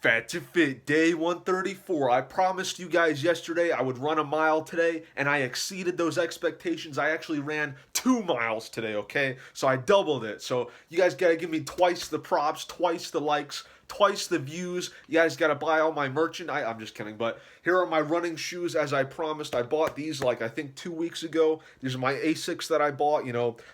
Fat to Fit, day 134. I promised you guys yesterday I would run a mile today, and I exceeded those expectations. I actually ran 2 miles today, okay? So I doubled it. So you guys gotta give me twice the props, twice the likes, twice the views. You guys gotta buy all my merchandise. I'm just kidding, but here are my running shoes as I promised. I bought these like I think 2 weeks ago. These are my Asics that I bought,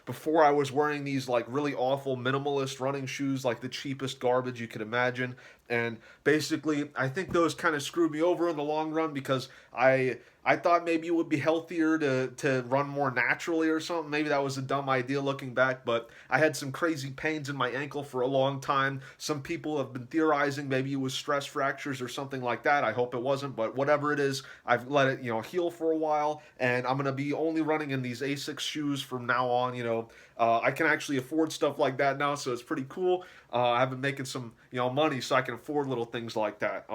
before I was wearing these like really awful minimalist running shoes, like the cheapest garbage you could imagine. And basically, I think those kind of screwed me over in the long run because I thought maybe it would be healthier to run more naturally or something. Maybe that was a dumb idea looking back, but I had some crazy pains in my ankle for a long time. Some people have been theorizing maybe it was stress fractures or something like that. I hope it wasn't, but whatever it is, I've let it heal for a while, and I'm gonna be only running in these Asics shoes from now on. I can actually afford stuff like that now, so it's pretty cool. I've been making some money, so I can afford little things like that.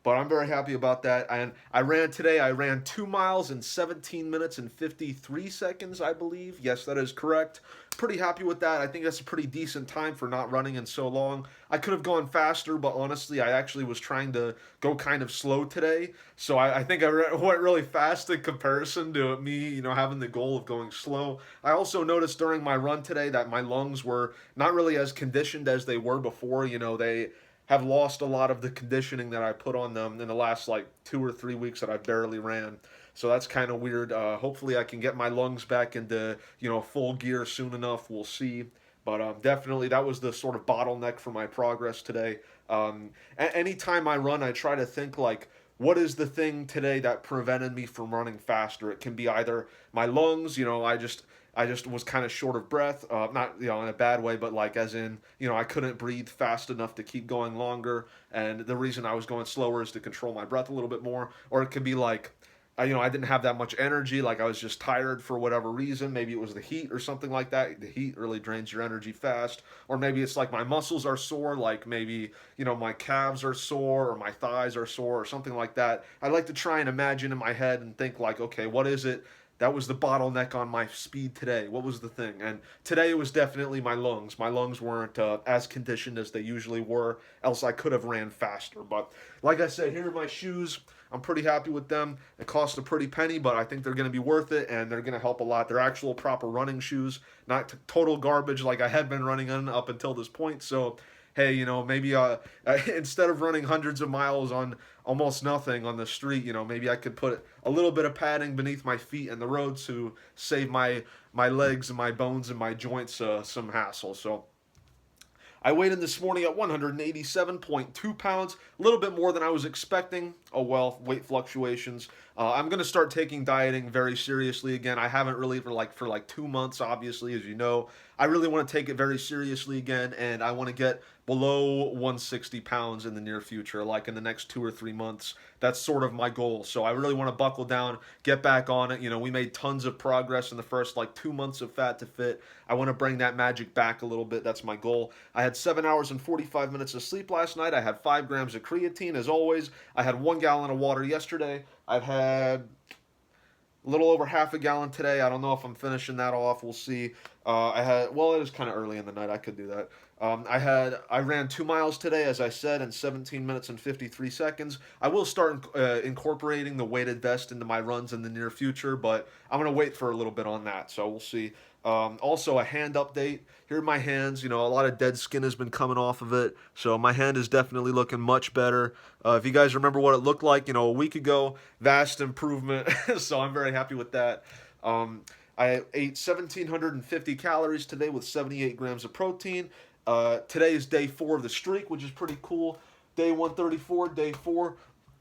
But I'm very happy about that. And I ran today. I ran 2 miles in 17 minutes and 53 seconds, I believe. Yes, that is correct. Pretty happy with that. I think that's a pretty decent time for not running in so long. I could have gone faster, but honestly, I actually was trying to go kind of slow today. So I think went really fast in comparison to me, having the goal of going slow. I also noticed during my run today that my lungs were not really as conditioned as they were before. They have lost a lot of the conditioning that I put on them in the last like 2 or 3 weeks that I barely ran. So that's kind of weird. Hopefully, I can get my lungs back into full gear soon enough. We'll see. But definitely, that was the sort of bottleneck for my progress today. Anytime I run, I try to think like, what is the thing today that prevented me from running faster? It can be either my lungs. I just was kind of short of breath, not in a bad way, but like as in I couldn't breathe fast enough to keep going longer, and the reason I was going slower is to control my breath a little bit more. Or it could be like I didn't have that much energy, like I was just tired for whatever reason. Maybe it was the heat or something like that. The heat really drains your energy fast. Or maybe it's like my muscles are sore, like maybe my calves are sore or my thighs are sore or something like that. I like to try and imagine in my head and think like, okay, what is it that was the bottleneck on my speed today? What was the thing? And today it was definitely my lungs. My lungs weren't as conditioned as they usually were, else I could have ran faster. But like I said, here are my shoes. I'm pretty happy with them. It cost a pretty penny, but I think they're going to be worth it, and they're going to help a lot. They're actual proper running shoes, not total garbage like I had been running on up until this point. So hey, maybe instead of running hundreds of miles on almost nothing on the street, maybe I could put a little bit of padding beneath my feet and the road to save my legs and my bones and my joints some hassle. So I weighed in this morning at 187.2 pounds, a little bit more than I was expecting. Oh well, weight fluctuations. I'm gonna start taking dieting very seriously again. I haven't really for like 2 months, obviously, as you know. I really want to take it very seriously again, and I want to get below 160 pounds in the near future, like in the next 2 or 3 months. That's sort of my goal. So I really want to buckle down, get back on it. We made tons of progress in the first like 2 months of Fat to Fit. I want to bring that magic back a little bit. That's my goal. I had 7 hours and 45 minutes of sleep last night. I had 5 grams of creatine as always. I had 1 gallon of water yesterday. I've had a little over half a gallon today. I don't know if I'm finishing that off. We'll see. It is kind of early in the night. I could do that. I ran 2 miles today, as I said, in 17 minutes and 53 seconds. I will start incorporating the weighted vest into my runs in the near future, but I'm gonna wait for a little bit on that. So we'll see. Also, a hand update. Here are my hands. A lot of dead skin has been coming off of it, so my hand is definitely looking much better. If you guys remember what it looked like, a week ago, vast improvement. So I'm very happy with that. I ate 1,750 calories today with 78 grams of protein. Today is day 4 of the streak, which is pretty cool. Day 134, day 4.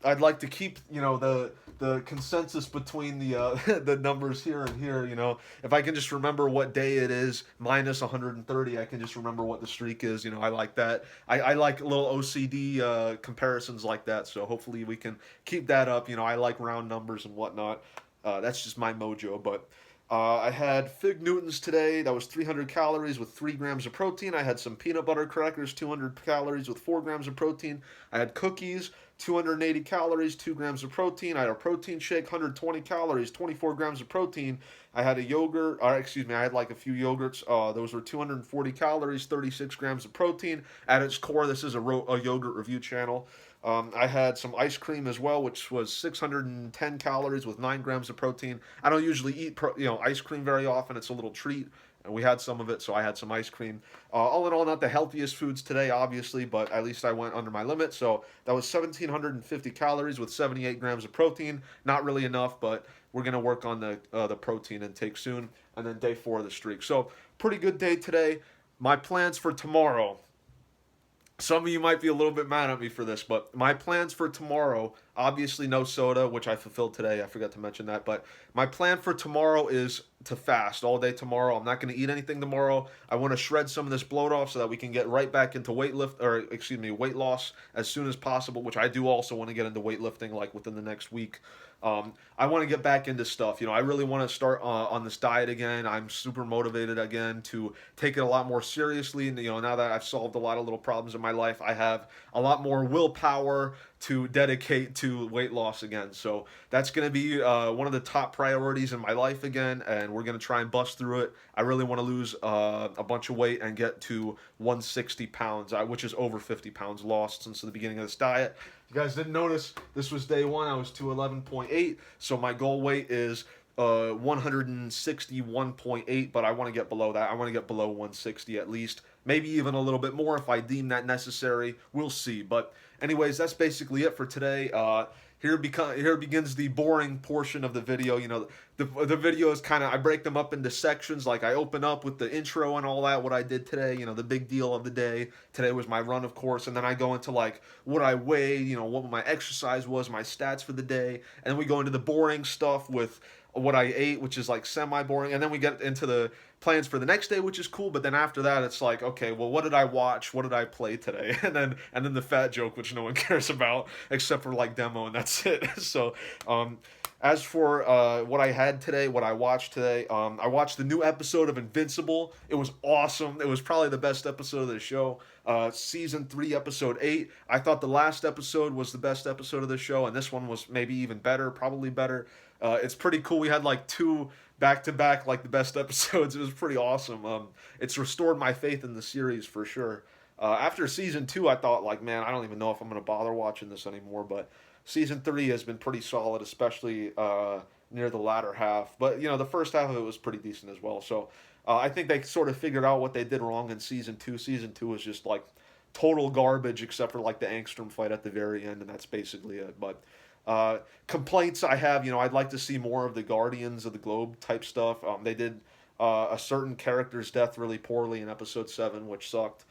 I'd like to keep the consensus between the the numbers here and here. If I can just remember what day it is minus 130, I can just remember what the streak is. I like that. I like little OCD comparisons like that. So hopefully we can keep that up. I like round numbers and whatnot. That's just my mojo, but. I had Fig Newtons today. That was 300 calories with 3 grams of protein. I had some peanut butter crackers, 200 calories with 4 grams of protein. I had cookies, 280 calories, 2 grams of protein. I had a protein shake, 120 calories, 24 grams of protein. I had a yogurt, or excuse me, I had like a few yogurts. Those were 240 calories, 36 grams of protein. At its core, this is a yogurt review channel. I had some ice cream as well, which was 610 calories with 9 grams of protein. I don't usually eat ice cream very often. It's a little treat, and we had some of it, so I had some ice cream. All in all, not the healthiest foods today, obviously, but at least I went under my limit. So that was 1,750 calories with 78 grams of protein. Not really enough, but we're gonna work on the protein intake soon, and then day 4 of the streak. So pretty good day today. My plans for tomorrow. Some of you might be a little bit mad at me for this, but my plans for tomorrow, obviously no soda, which I fulfilled today. I forgot to mention that. But my plan for tomorrow is to fast all day tomorrow. I'm not going to eat anything tomorrow. I want to shred some of this bloat off so that we can get right back into weight loss as soon as possible, which I do also want to get into weightlifting like within the next week. I want to get back into stuff. I really want to start on this diet again. I'm super motivated again to take it a lot more seriously. And, now that I've solved a lot of little problems in my life, I have a lot more willpower to dedicate to weight loss again. So that's going to be one of the top priorities in my life again. And we're going to try and bust through it. I really want to lose a bunch of weight and get to 160 pounds, which is over 50 pounds lost since the beginning of this diet. You guys didn't notice, this was day 1. I was 211.8, so my goal weight is 161.8, but I want to get below that. I want to get below 160 at least, maybe even a little bit more if I deem that necessary. We'll see. But anyways, that's basically it for today. Here begins the boring portion of the video. The video is kind of, I break them up into sections. Like I open up with the intro and all that, what I did today, the big deal of the day. Today was my run, of course, and then I go into like what I weighed, what my exercise was, my stats for the day, and then we go into the boring stuff with what I ate, which is like semi-boring, and then we get into the plans for the next day, which is cool. But then after that, it's like, okay, well, what did I watch? What did I play today? And then the fat joke, which no one cares about except for like demo, and that's it. So, as for what I had today, what I watched today, I watched the new episode of Invincible. It was awesome. It was probably the best episode of the show. Season 3, episode 8. I thought the last episode was the best episode of the show, and this one was maybe even better, probably better. It's pretty cool. We had like 2 back-to-back, like the best episodes. It was pretty awesome. It's restored my faith in the series for sure. After season 2, I thought like, man, I don't even know if I'm going to bother watching this anymore, but season 3 has been pretty solid, especially near the latter half. But, the first half of it was pretty decent as well. So I think they sort of figured out what they did wrong in season 2. Season 2 was just like total garbage except for like the Angstrom fight at the very end, and that's basically it. But complaints I have, I'd like to see more of the Guardians of the Globe type stuff. They did a certain character's death really poorly in episode 7, which sucked.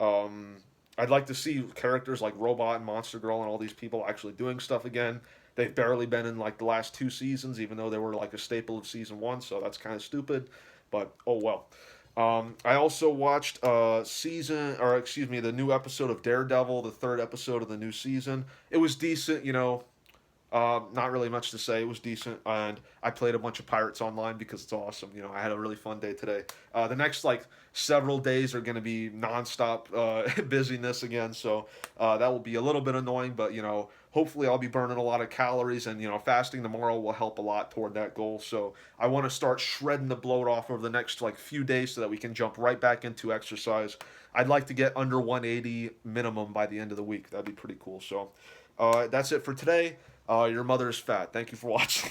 I'd like to see characters like Robot and Monster Girl and all these people actually doing stuff again. They've barely been in like the last 2 seasons, even though they were like a staple of season 1, so that's kind of stupid. But oh well. I also watched the new episode of Daredevil, the 3rd episode of the new season. It was decent, not really much to say. It was decent, and I played a bunch of Pirates Online because it's awesome. I had a really fun day today. The next several days are going to be nonstop busyness again, so that will be a little bit annoying. But hopefully I'll be burning a lot of calories, and fasting tomorrow will help a lot toward that goal. So I want to start shredding the bloat off over the next few days so that we can jump right back into exercise. I'd like to get under 180 minimum by the end of the week. That'd be pretty cool. So that's it for today. Your mother is fat. Thank you for watching.